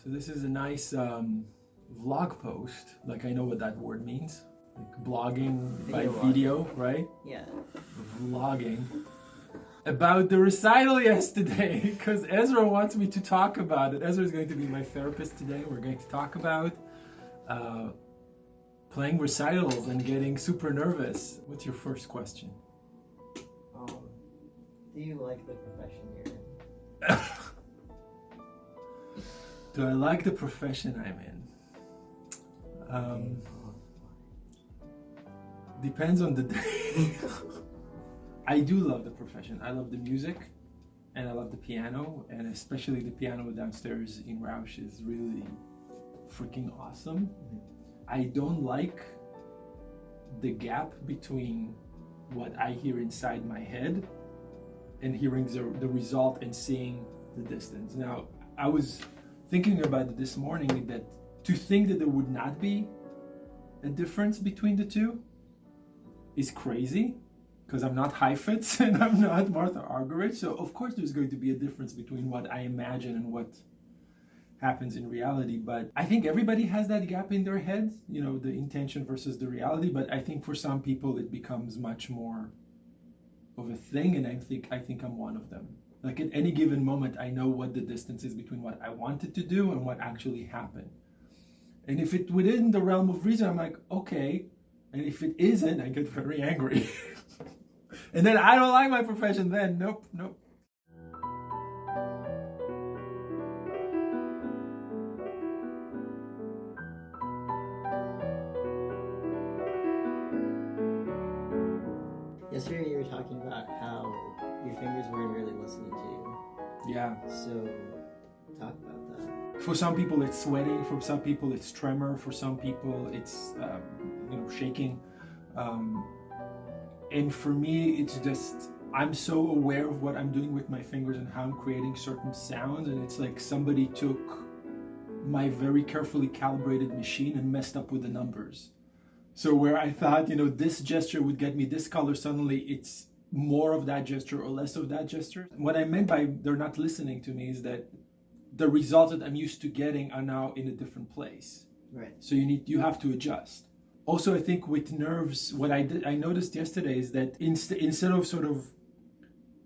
So this is a nice vlog post. Like, I know what that word means. Like blogging by video, right? Yeah. Vlogging. About the recital yesterday, because Ezra wants me to talk about it. Ezra is going to be my therapist today. We're going to talk about playing recitals and getting super nervous. What's your first question? Do you like the profession you're in? Do I like the profession I'm in? Depends on the day. I do love the profession. I love the music and I love the piano, and especially the piano downstairs in Rausch is really freaking awesome. I don't like the gap between what I hear inside my head and hearing the result and seeing the distance. Now, I was thinking about it this morning, that to think that there would not be a difference between the two is crazy, because I'm not Heifetz and I'm not Martha Argerich. So of course there's going to be a difference between what I imagine and what happens in reality. But I think everybody has that gap in their head, you know, the intention versus the reality. But I think for some people it becomes much more of a thing, and I think I'm one of them. Like, at any given moment, I know what the distance is between what I wanted to do and what actually happened. And if it's within the realm of reason, I'm like, okay. And if it isn't, I get very angry. And then I don't like my profession then. Nope. Yesterday you were talking about how your fingers weren't really listening to you. Yeah. So, talk about that. For some people it's sweating, for some people it's tremor, for some people it's shaking. And for me, it's just, I'm so aware of what I'm doing with my fingers and how I'm creating certain sounds, and it's like somebody took my very carefully calibrated machine and messed up with the numbers. So where I thought, this gesture would get me this color, suddenly it's more of that gesture or less of that gesture. What I meant by they're not listening to me is that the results that I'm used to getting are now in a different place. Right. So you have to adjust. Also, I think with nerves, what I noticed yesterday is that instead of sort of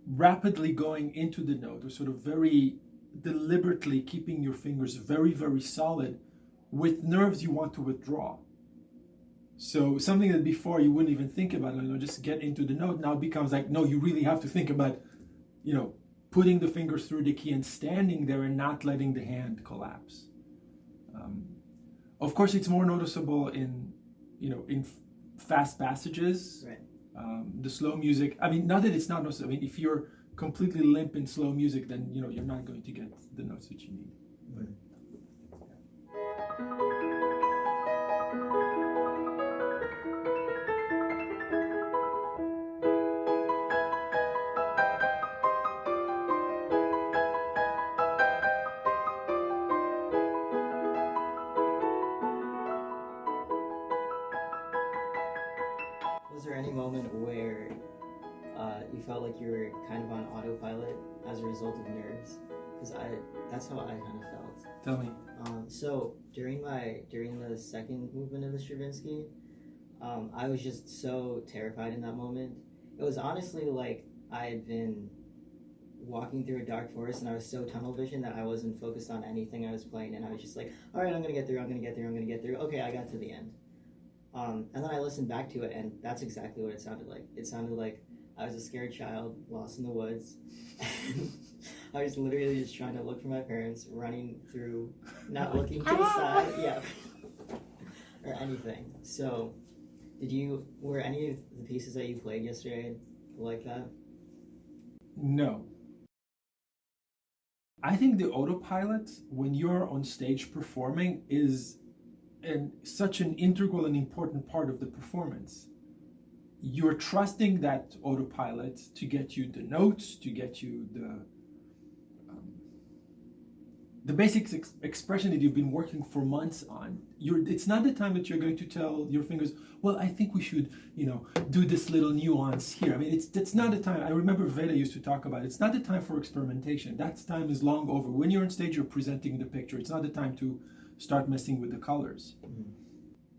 rapidly going into the note, or sort of very deliberately keeping your fingers very, very solid, with nerves you want to withdraw. So something that before you wouldn't even think about, just get into the note, now becomes like, no, you really have to think about, putting the fingers through the key and standing there and not letting the hand collapse. Of course, it's more noticeable in fast passages. Right. The slow music, not that it's not noticeable. If you're completely limp in slow music, then you're not going to get the notes that you need. But, Was there any moment where you felt like you were kind of on autopilot as a result of nerves? Because that's how I kind of felt. Tell me. So during the second movement of the Stravinsky, I was just so terrified in that moment. It was honestly like I had been walking through a dark forest and I was so tunnel vision that I wasn't focused on anything I was playing, and I was just like, all right, I'm gonna get through. Okay, I got to the end. And then I listened back to it, and that's exactly what it sounded like. It sounded like I was a scared child lost in the woods. And I was literally just trying to look for my parents, running through, not looking to the side, yeah, or anything. So, were any of the pieces that you played yesterday like that? No. I think the autopilot, when you're on stage performing, is such an integral and important part of the performance. You're trusting that autopilot to get you the notes, to get you the basic expression that you've been working for months on. It's not the time that you're going to tell your fingers, well, I think we should, do this little nuance here. I mean, it's not the time. I remember Veda used to talk about it. It's not the time for experimentation. That time is long over. When you're on stage, you're presenting the picture. It's not the time to start messing with the colors. Mm-hmm.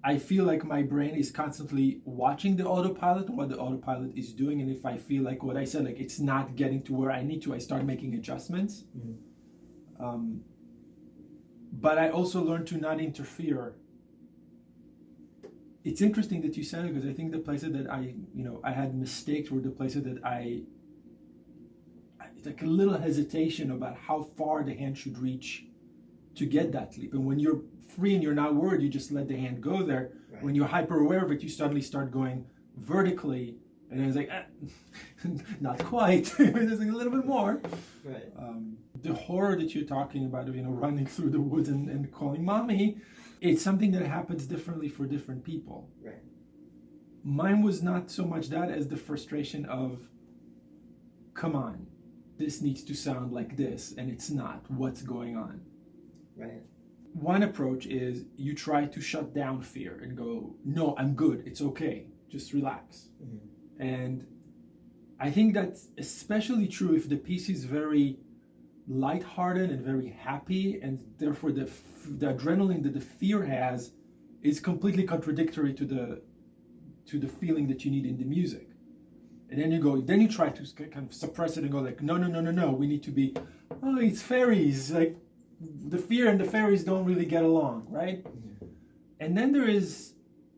I feel like my brain is constantly watching the autopilot and what the autopilot is doing. And if I feel like what I said, like it's not getting to where I need to, I start making adjustments. Mm-hmm. But I also learned to not interfere. It's interesting that you said it, because I think the places that I had mistakes were the places that it's like a little hesitation about how far the hand should reach to get that leap. And when you're free and you're not worried, you just let the hand go there. Right. When you're hyper aware of it, you suddenly start going vertically, and then it's like, not quite. There's like a little bit more. Right. The horror that you're talking about of running through the woods and calling mommy, it's something that happens differently for different people. Right. Mine was not so much that as the frustration of, come on, this needs to sound like this, and it's not. What's going on? Right. One approach is you try to shut down fear and go, no, I'm good. It's okay. Just relax. Mm-hmm. And I think that's especially true if the piece is very lighthearted and very happy, and therefore the adrenaline that the fear has is completely contradictory to the feeling that you need in the music. And then you try to kind of suppress it and go like, no, we need to be, oh, it's fairies, like the fear and the fairies don't really get along, right? Mm-hmm. And then there is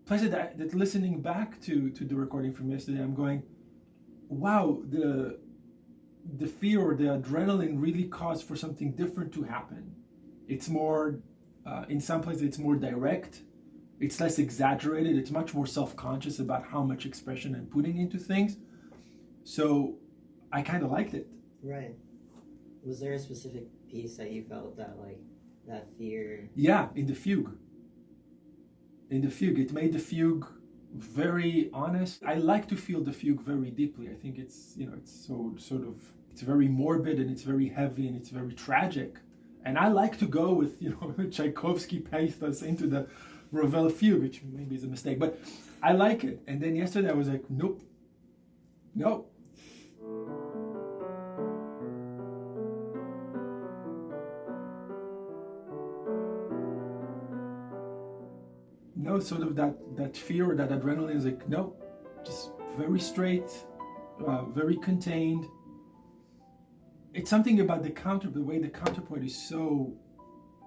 places that listening back to the recording from yesterday, I'm going, wow, the fear or the adrenaline really caused for something different to happen. It's more, in some places it's more direct, it's less exaggerated, it's much more self-conscious about how much expression I'm putting into things. So I kind of liked it. Right. Was there a specific piece that you felt that that fear? Yeah, in the fugue. It made the fugue very honest. I like to feel the fugue very deeply. I think it's so sort of, it's very morbid and it's very heavy and it's very tragic. And I like to go with Tchaikovsky paced us into the Ravel fugue, which maybe is a mistake, but I like it. And then yesterday I was like, nope. No, sort of that fear or that adrenaline is like, no, just very straight, very contained. It's something about the way the counterpoint is so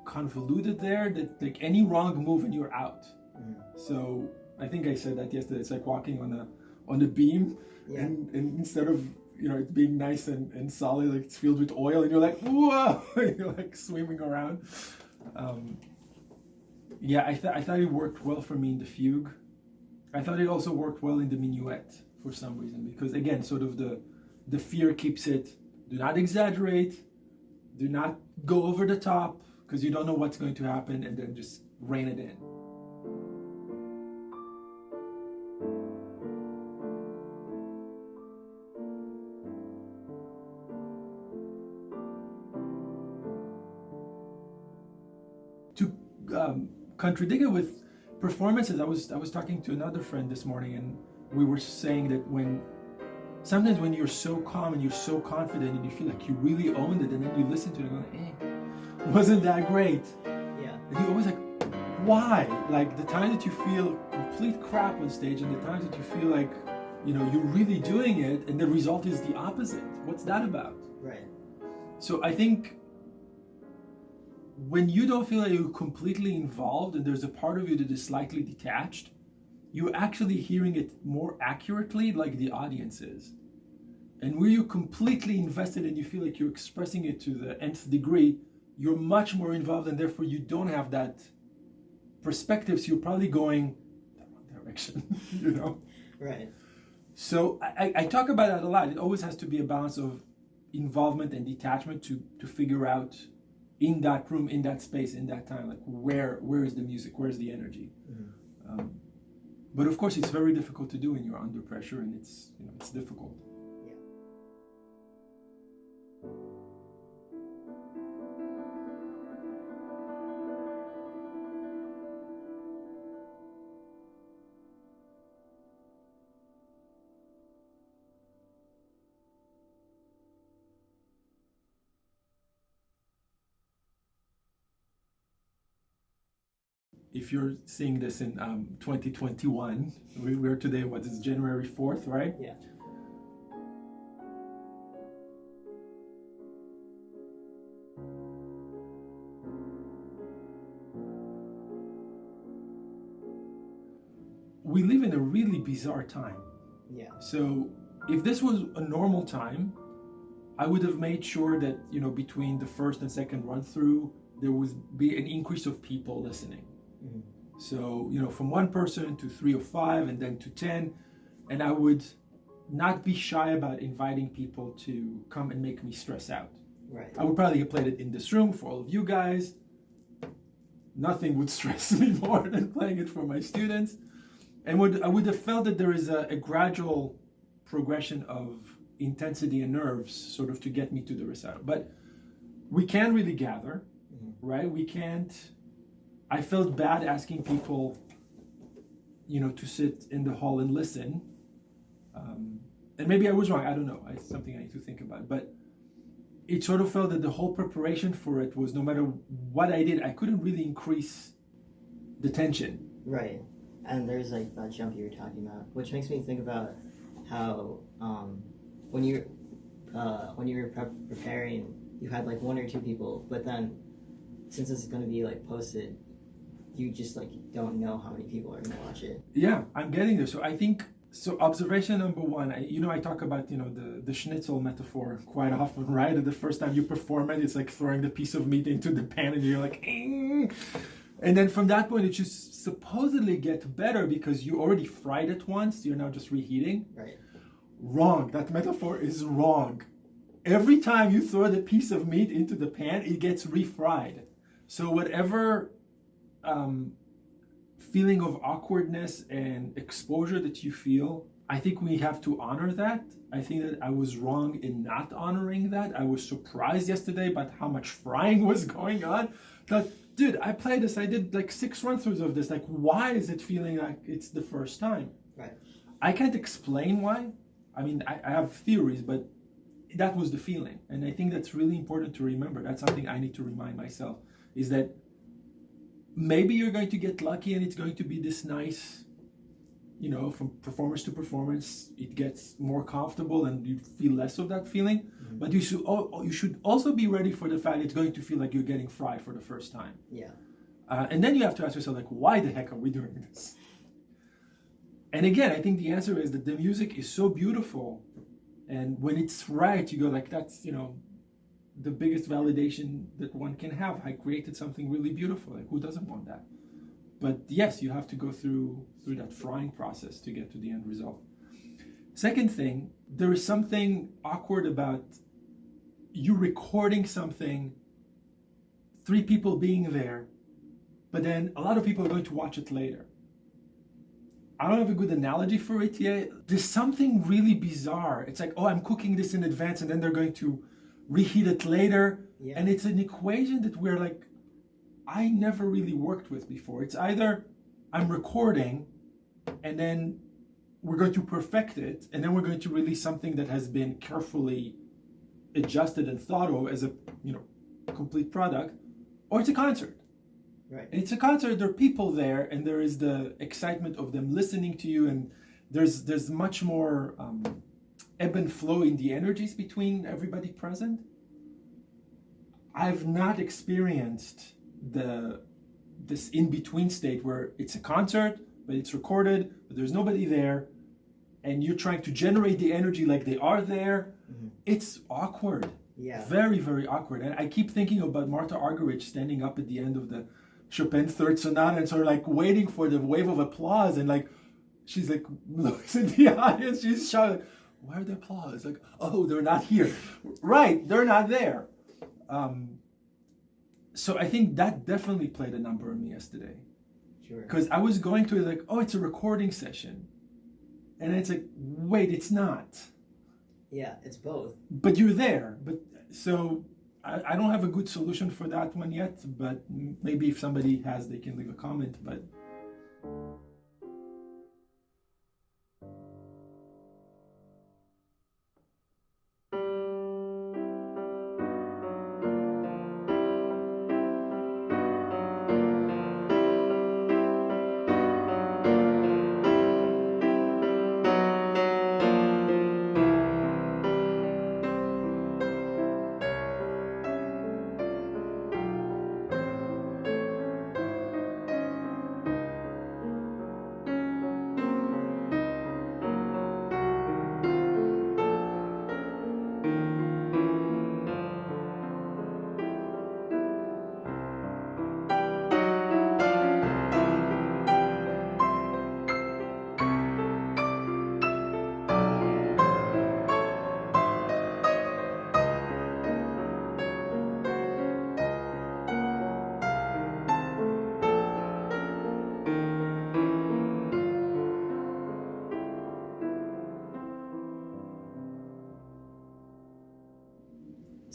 convoluted there that like any wrong move and you're out. Mm. So I think I said that yesterday. It's like walking on a beam, yeah. and instead of it being nice and solid, like it's filled with oil, and you're like, whoa, you're like swimming around. Yeah, I thought it worked well for me in the fugue. I thought it also worked well in the minuet for some reason, because again, sort of the fear keeps it, do not exaggerate, do not go over the top, because you don't know what's going to happen, and then just rein it in. To contradict it with performances, I was talking to another friend this morning, and we were saying that sometimes when you're so calm and you're so confident and you feel like you really owned it, and then you listen to it and go, wasn't that great? Yeah. And you're always like, why? Like the times that you feel complete crap on stage and the times that you feel like, you're really doing it and the result is the opposite. What's that about? Right. So I think when you don't feel like you're completely involved and there's a part of you that is slightly detached, you're actually hearing it more accurately like the audience is. And where you're completely invested and you feel like you're expressing it to the nth degree, you're much more involved, and therefore you don't have that perspective, so you're probably going the wrong direction, Right. So I talk about that a lot. It always has to be a balance of involvement and detachment to figure out in that room, in that space, in that time, like where is the music, where's the energy. Mm-hmm. But of course, it's very difficult to do when you're under pressure, and it's difficult. Yeah. if you're seeing this in 2021, we're today, what is January 4th, right? Yeah. We live in a really bizarre time. Yeah. So if this was a normal time, I would have made sure that, between the first and second run through, there would be an increase of people listening. Mm-hmm. So, from one person to 3 or 5 and then to 10. And I would not be shy about inviting people to come and make me stress out. Right. I would probably have played it in this room for all of you guys. Nothing would stress me more than playing it for my students. And I would have felt that there is a gradual progression of intensity and nerves sort of to get me to the recital. But we can't really gather, right? We can't. I felt bad asking people, to sit in the hall and listen. And maybe I was wrong. I don't know. It's something I need to think about. But it sort of felt that the whole preparation for it was, no matter what I did, I couldn't really increase the tension. Right. And there's like that jump you were talking about, which makes me think about how when you were preparing, you had like 1 or 2 people, but then since it's going to be like posted, you just like don't know how many people are going to watch it. Yeah, I'm getting there. So I think, observation number 1, I talk about, the schnitzel metaphor quite often, right? The first time you perform it, it's like throwing the piece of meat into the pan and you're like, "Ing!" And then from that point, it should supposedly get better because you already fried it once, you're now just reheating. Right. Wrong. That metaphor is wrong. Every time you throw the piece of meat into the pan, it gets refried. So whatever feeling of awkwardness and exposure that you feel, I think we have to honor that. I think that I was wrong in not honoring that. I was surprised yesterday about how much frying was going on. But dude, I played this, I did like 6 run-throughs of this. Like, why is it feeling like it's the first time? Right. I can't explain why. I mean, I have theories, but that was the feeling. And I think that's really important to remember. That's something I need to remind myself, is that maybe you're going to get lucky and it's going to be this nice, from performance to performance, it gets more comfortable and you feel less of that feeling. Mm-hmm. But you should also be ready for the fact it's going to feel like you're getting fried for the first time. Yeah. And then you have to ask yourself, like, why the heck are we doing this? And again, I think the answer is that the music is so beautiful. And when it's right, you go like, that's, the biggest validation that one can have. I created something really beautiful. Like, who doesn't want that? But yes, you have to go through that frying process to get to the end result. Second thing, there is something awkward about you recording something, 3 people being there, but then a lot of people are going to watch it later. I don't have a good analogy for it yet. There's something really bizarre. It's like, I'm cooking this in advance and then they're going to reheat it later. Yeah. And it's an equation that we're like, I never really worked with before. It's either I'm recording and then we're going to perfect it and then we're going to release something that has been carefully adjusted and thought of as a complete product, or it's a concert. Right. And it's a concert, there are people there and there is the excitement of them listening to you, and there's much more ebb and flow in the energies between everybody present. I've not experienced this in-between state where it's a concert, but it's recorded, but there's nobody there, and you're trying to generate the energy like they are there. Mm-hmm. It's awkward. Yeah. Very, very awkward. And I keep thinking about Martha Argerich standing up at the end of the Chopin Third Sonata and sort of like waiting for the wave of applause, and like she's like looks at the audience, she's shouting, where are the applause? Like, oh, they're not here. Right, they're not there. So I think that definitely played a number on me yesterday. Sure. Because I was going to it like, it's a recording session. And it's like, wait, it's not. Yeah, it's both. But you're there. But so I don't have a good solution for that one yet, but maybe if somebody has, they can leave a comment. But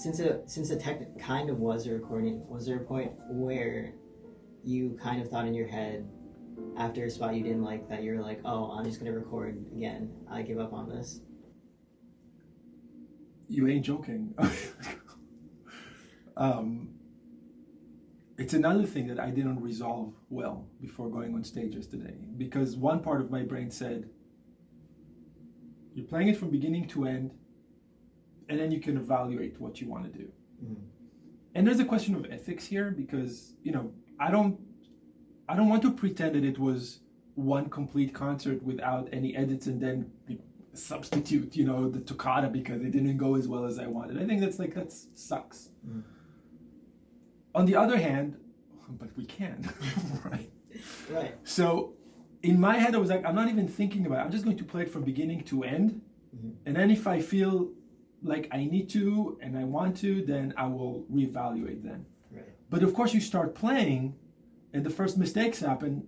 since it kind of was a recording, was there a point where you kind of thought in your head after a spot you didn't like that you're like, oh, I'm just gonna record again, I give up on this? You ain't joking. It's another thing that I didn't resolve well before going on stage yesterday, because one part of my brain said, you're playing it from beginning to end, and then you can evaluate what you want to do. Mm-hmm. And there's a question of ethics here, because, you know, I don't want to pretend that it was one complete concert without any edits and then substitute, you know, the toccata because it didn't go as well as I wanted. I think that sucks. Mm. On the other hand, but we can, right? Right. So in my head, I was like, I'm not even thinking about it. I'm just going to play it from beginning to end. Mm-hmm. And then if I feel like I need to and I want to, then I will reevaluate then. Right. But of course you start playing and the first mistakes happen,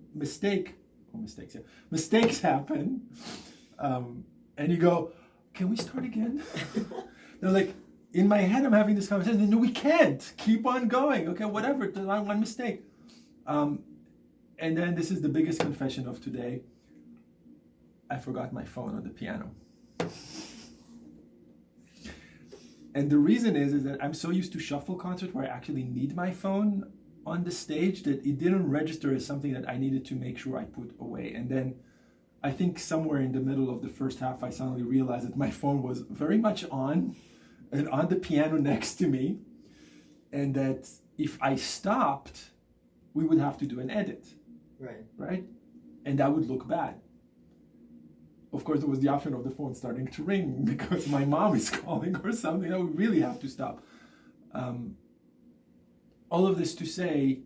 and you go, can we start again? They're like, in my head, I'm having this conversation. No, we can't. Keep on going. Okay, whatever. One mistake. And then this is the biggest confession of today. I forgot my phone on the piano. And the reason is that I'm so used to shuffle concerts where I actually need my phone on the stage that it didn't register as something that I needed to make sure I put away. And then I think somewhere in the middle of the first half, I suddenly realized that my phone was very much on and on the piano next to me. And that if I stopped, we would have to do an edit. Right? And that would look bad. Of course, there was the option of the phone starting to ring because my mom is calling or something. That would really have to stop. All of this to say,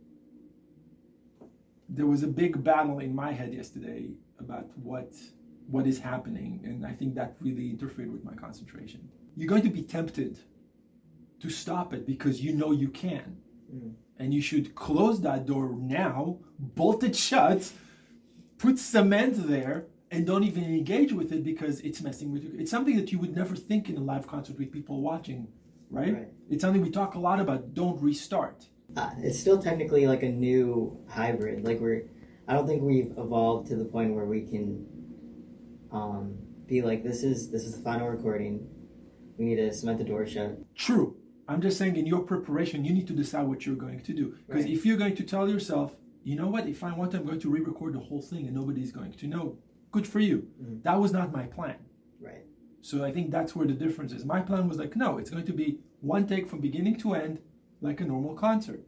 there was a big battle in my head yesterday about what is happening, and I think that really interfered with my concentration. You're going to be tempted to stop it because you know you can. Mm. And you should close that door now, bolt it shut, put cement there, and don't even engage with it because it's messing with you. It's something that you would never think in a live concert with people watching, right? It's something we talk a lot about. Don't restart. It's still technically like a new hybrid. Like I don't think we've evolved to the point where we can be like, this is the final recording. We need to cement the door shut. True. I'm just saying in your preparation, you need to decide what you're going to do. Because if you're going to tell yourself, you know what, if I want, I'm going to re-record the whole thing and nobody's going to know. Good for you. Mm-hmm. That was not my plan. Right. So I think that's where the difference is. My plan was like, no, it's going to be one take from beginning to end, like a normal concert.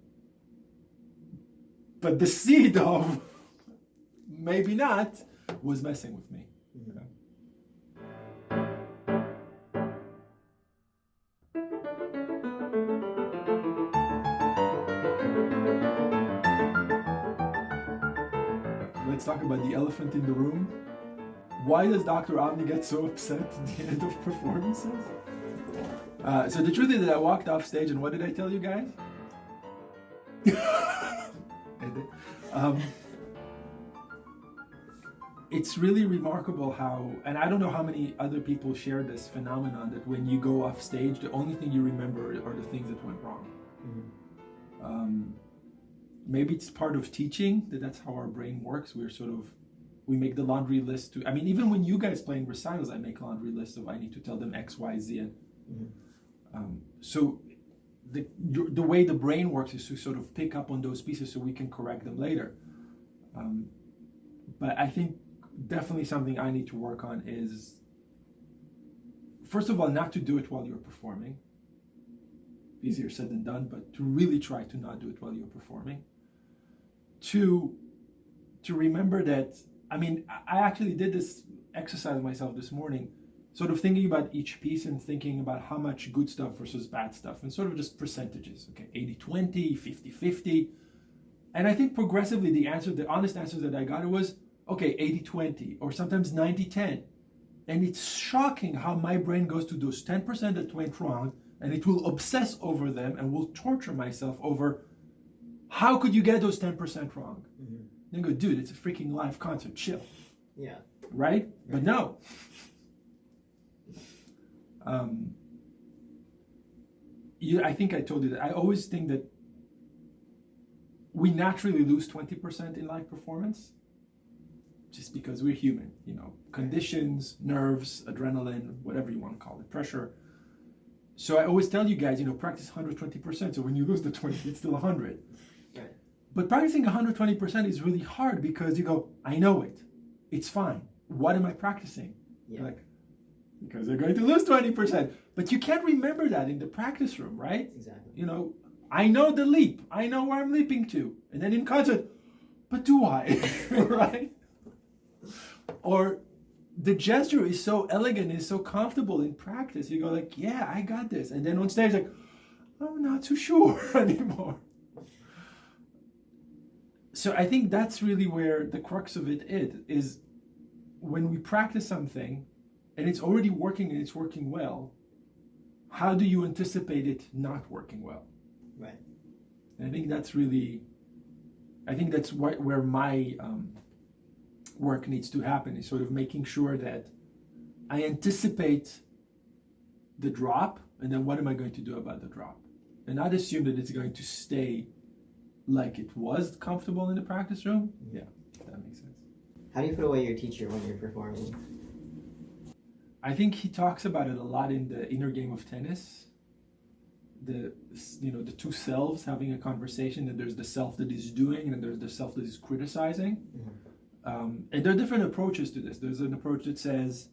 But the seed of maybe not was messing with me. Mm-hmm. Let's talk about the elephant in the room. Why does Dr. Avni get so upset at the end of performances? So the truth is that I walked off stage and what did I tell you guys? It's really remarkable how, and I don't know how many other people share this phenomenon, that when you go off stage, the only thing you remember are the things that went wrong. Mm-hmm. Maybe it's part of teaching, that's how our brain works. We make the laundry list. Even when you guys playing recitals, I make laundry lists of I need to tell them X, Y, Z. And, so the way the brain works is to sort of pick up on those pieces so we can correct them later. But I think definitely something I need to work on is, first of all, not to do it while you're performing. Easier said than done, but to really try to not do it while you're performing. To remember that, I actually did this exercise myself this morning, sort of thinking about each piece and thinking about how much good stuff versus bad stuff, and sort of just percentages, okay, 80-20, 50-50. And I think progressively the honest answer that I got was, okay, 80-20, or sometimes 90-10. And it's shocking how my brain goes to those 10% that went wrong, and it will obsess over them and will torture myself over how could you get those 10% wrong? Mm-hmm. Then go, dude, it's a freaking live concert, chill. Yeah. Right? But no. I think I told you that I always think that we naturally lose 20% in live performance just because we're human, conditions, nerves, adrenaline, whatever you want to call it, pressure. So I always tell you guys, practice 120%. So when you lose the 20, it's still 100. Right. But practicing 120% is really hard because you go, I know it. It's fine. What am I practicing? Yeah. Like, because they're going to lose 20%. But you can't remember that in the practice room, right? Exactly. I know the leap. I know where I'm leaping to. And then in concert, but do I? Right? Or the gesture is so elegant, is so comfortable in practice. You go like, yeah, I got this. And then on stage, like, I'm not too sure anymore. So I think that's really where the crux of it is when we practice something and it's already working and it's working well, how do you anticipate it not working well? Right. And I think that's where my work needs to happen, is sort of making sure that I anticipate the drop, and then what am I going to do about the drop? And not assume that it's going to stay like it was comfortable in the practice room. Yeah, if that makes sense. How do you put away your teacher when you're performing? I think he talks about it a lot in the Inner Game of Tennis. The two selves having a conversation, and there's the self that is doing, and there's the self that is criticizing. Mm-hmm. And there are different approaches to this. There's an approach that says,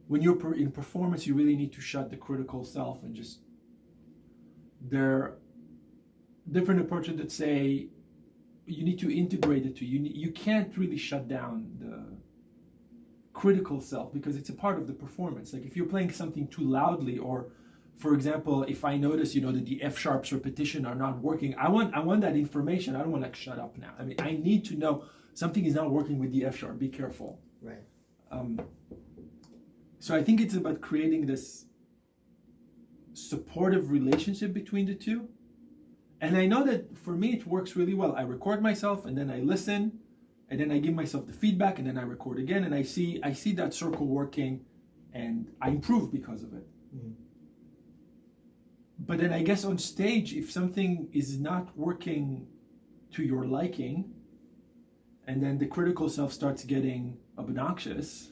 when you're in performance, you really need to shut the critical self and just. There are different approaches that say you need to integrate it to you. You can't really shut down the critical self because it's a part of the performance. Like if you're playing something too loudly, or for example, if I notice, that the F sharps repetition are not working, I want that information. I don't want to shut up now. I mean, I need to know something is not working with the F sharp. Be careful. Right. So I think it's about creating this supportive relationship between the two. And I know that for me, it works really well. I record myself and then I listen, and then I give myself the feedback, and then I record again, and I see that circle working, and I improve because of it. Mm-hmm. But then I guess on stage, if something is not working to your liking, and then the critical self starts getting obnoxious,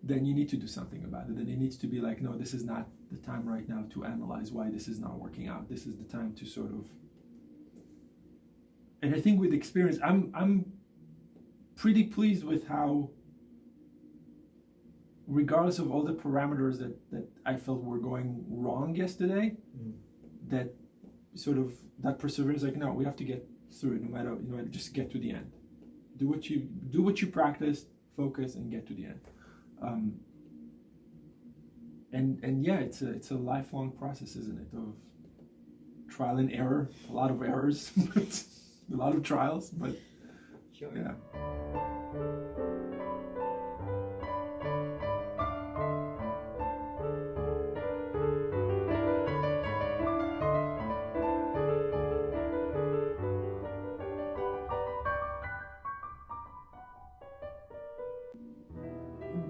then you need to do something about it. And it needs to be like, no, this is not the time right now to analyze why this is not working out. This is the time to sort of. And I think with experience, I'm pretty pleased with how, regardless of all the parameters that I felt were going wrong yesterday, that sort of that perseverance, like, no, we have to get through it, no matter just get to the end. Do what you practiced, focus, and get to the end. And yeah, it's a lifelong process, isn't it? Of trial and error, a lot of errors, a lot of trials, but Sure. Yeah.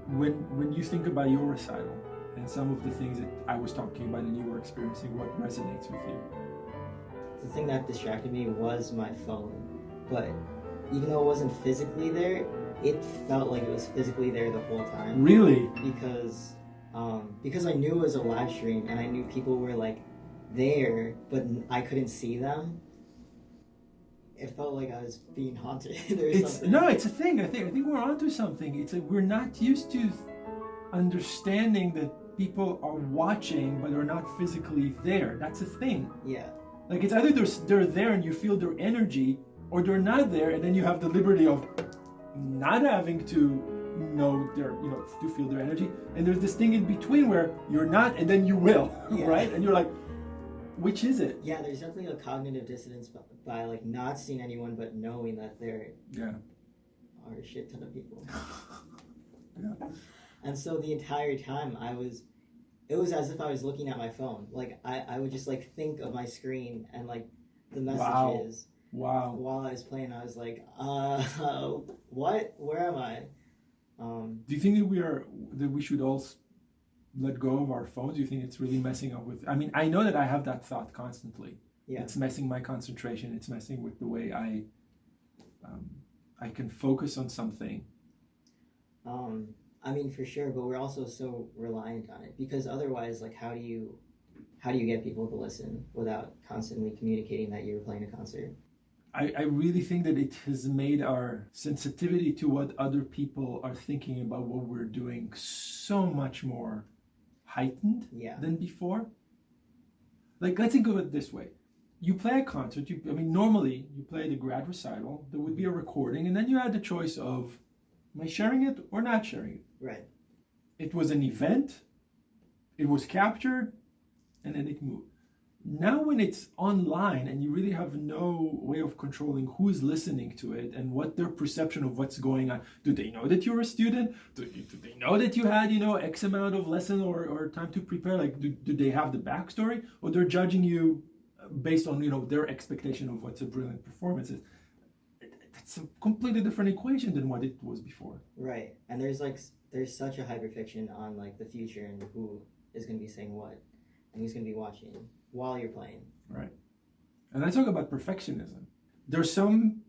When you think about your recital and some of the things that I was talking about and you were experiencing, what resonates with you? The thing that distracted me was my phone, but even though it wasn't physically there, it felt like it was physically there the whole time. Really? Because I knew it was a live stream and I knew people were like there, but I couldn't see them. It felt like I was being haunted or something. No, it's a thing. I think we're onto something. We're not used to understanding that people are watching, but are not physically there. That's a thing. Yeah. Like it's either they're there and you feel their energy, or they're not there, and then you have the liberty of not having to know to feel their energy. And there's this thing in between where you're not, and then you will, Yeah. right? And you're like, which is it? Yeah, there's definitely a cognitive dissonance by like not seeing anyone but knowing that there are a shit ton of people. Yeah. And so the entire time it was as if I was looking at my phone. Like I would just like think of my screen and like the messages. Wow. While I was playing, I was like, what? Where am I? Do you think that we should all let go of our phones? Do you think it's really messing up with? I mean, I know that I have that thought constantly. Yeah. It's messing my concentration. It's messing with the way I can focus on something. I mean, for sure, but we're also so reliant on it, because otherwise, like, how do you get people to listen without constantly communicating that you're playing a concert? I really think that it has made our sensitivity to what other people are thinking about what we're doing so much more heightened than before. Like, let's think of it this way. You play a concert, normally you play the grad recital, there would be a recording, and then you had the choice of, am I sharing it or not sharing it? Right. It was an event, it was captured, and then it moved. Now when it's online and you really have no way of controlling who is listening to it and what their perception of what's going on, do they know that you're a student? Do they know that you had, X amount of lesson or time to prepare? Like, do they have the backstory, or they're judging you based on, their expectation of what's a brilliant performance is? It's a completely different equation than what it was before. Right. And there's such a hyperfiction on like the future and who is going to be saying what and who's going to be watching while you're playing. Right. And I talk about perfectionism. There's some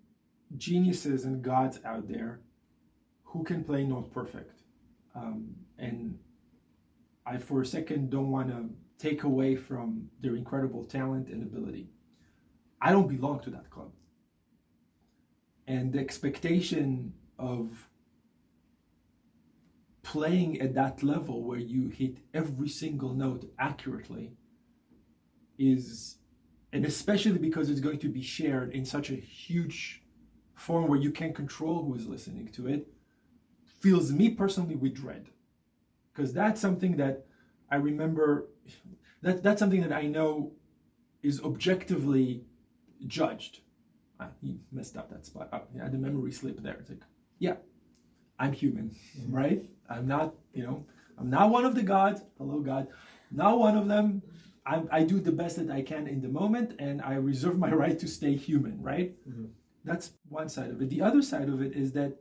geniuses and gods out there who can play note perfect. And I, for a second, don't want to take away from their incredible talent and ability. I don't belong to that club. And the expectation of playing at that level where you hit every single note accurately is, and especially because it's going to be shared in such a huge form where you can't control who is listening to it, fills me personally with dread. Because that's something that I remember, that's something that I know is objectively judged. He messed up that spot. Oh, yeah, the memory slip there. It's like, yeah, I'm human, right? I'm not, I'm not one of the gods. Hello, God. Not one of them. I do the best that I can in the moment, and I reserve my right to stay human, right? Mm-hmm. That's one side of it. The other side of it is that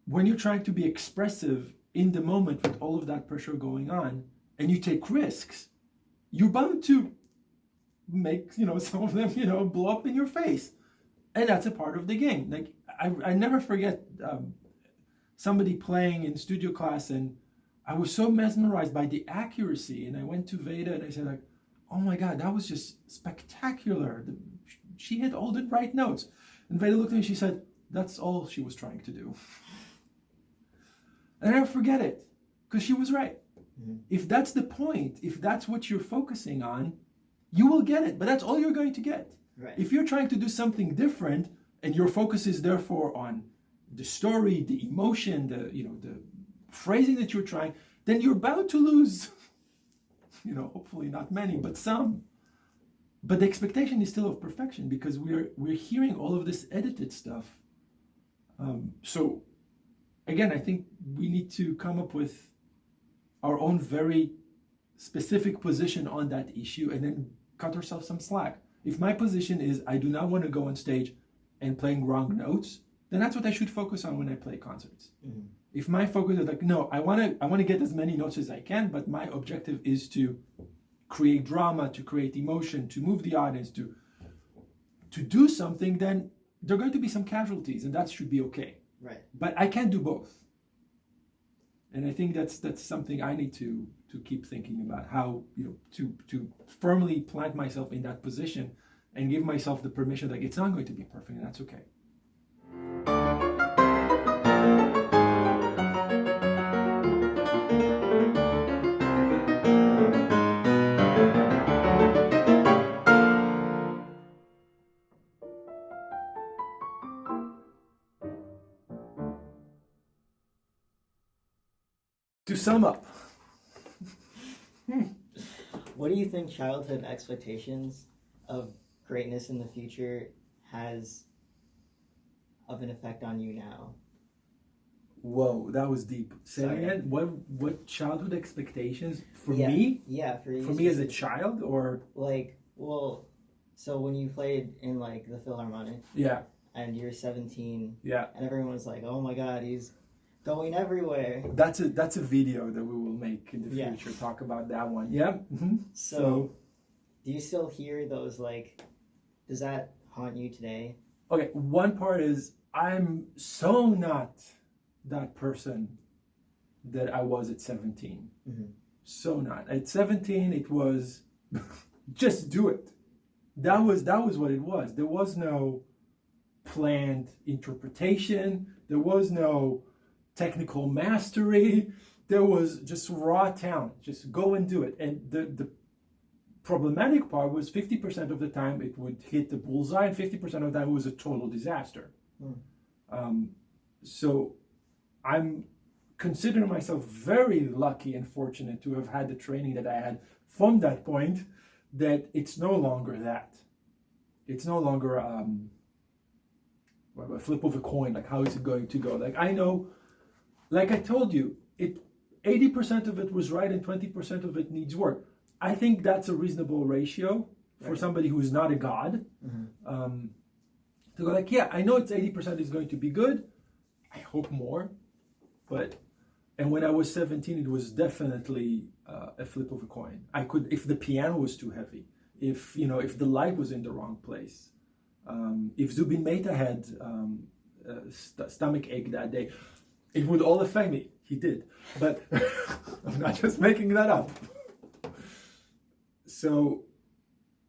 when you're trying to be expressive in the moment with all of that pressure going on, and you take risks, you're bound to make, some of them, blow up in your face. And that's a part of the game. Like, I never forget somebody playing in studio class, and I was so mesmerized by the accuracy. And I went to Veda and I said, like, oh my God, that was just spectacular. She hit all the right notes. And Veda looked at me and she said, that's all she was trying to do. And I never forget it, because she was right. Mm-hmm. If that's the point, if that's what you're focusing on, you will get it. But that's all you're going to get. Right. If you're trying to do something different and your focus is therefore on the story, the emotion, the phrasing that you're trying, then you're bound to lose, hopefully not many, but some. But the expectation is still of perfection, because we're hearing all of this edited stuff. So again, I think we need to come up with our own very specific position on that issue and then cut ourselves some slack. If my position is I do not want to go on stage and playing wrong notes, then that's what I should focus on when I play concerts. Mm-hmm. If my focus is like, no, I want to get as many notes as I can, but my objective is to create drama, to create emotion, to move the audience, to do something, then there are going to be some casualties, and that should be okay. Right. But I can't do both. And I think that's something I need to keep thinking about, how to firmly plant myself in that position and give myself the permission that it's not going to be perfect, and that's okay. To sum up, what do you think childhood expectations of greatness in the future has of an effect on you now? Whoa, that was deep. Say again. What childhood expectations for me? Yeah, for you. For me as a child, or so when you played in like the Philharmonic. Yeah. And you're 17. Yeah. And everyone's like, oh my God, he's going everywhere. That's a video that we will make in the Yeah. future. Talk about that one. Yeah. So, do you still hear those, like, does that haunt you today? Okay, one part is I'm so not that person that I was at 17. So not. At 17, it was just do it. That was what it was. There was no planned interpretation. There was no technical mastery. There was just raw talent. Just go and do it. And the problematic part was 50% of the time it would hit the bullseye, and 50% of the time it was a total disaster. So I'm considering myself very lucky and fortunate to have had the training that I had from that point, that it's no longer that. It's no longer a flip of a coin, like how is it going to go? Like I know, like I told you, 80% of it was right and 20% of it needs work. I think that's a reasonable ratio for somebody who is not a god. To go like, yeah, I know it's 80% is going to be good. I hope more. And when I was 17, it was definitely a flip of a coin. I could, if the piano was too heavy, if the light was in the wrong place, if Zubin Mehta had stomach ache that day, it would all affect me. He did, but I'm not just making that up. So,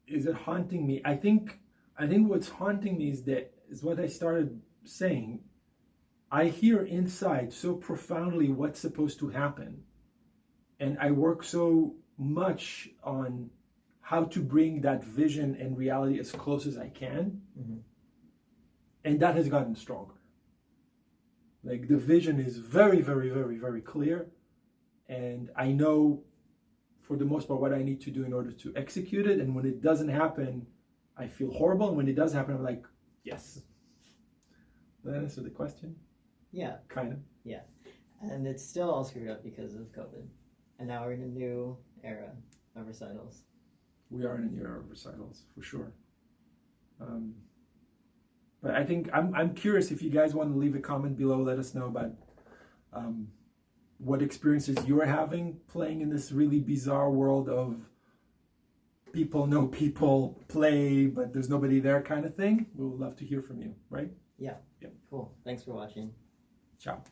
is it haunting me? I think what's haunting me is what I started saying. I hear inside so profoundly what's supposed to happen, and I work so much on how to bring that vision and reality as close as I can, and that has gotten stronger. Like the vision is very, very, very, very clear, and I know for the most part what I need to do in order to execute it. And when it doesn't happen, I feel horrible, and when it does happen, I'm like, yes. Did that answer the question? Yeah. Kind of. Yeah. And it's still all screwed up because of COVID. And now we're in a new era of recitals. We are in a new era of recitals, for sure. But I think I'm curious if you guys want to leave a comment below, let us know about what experiences you're having playing in this really bizarre world of people know people play, but there's nobody there kind of thing. We would love to hear from you, right? Yeah. Cool. Thanks for watching. Ciao.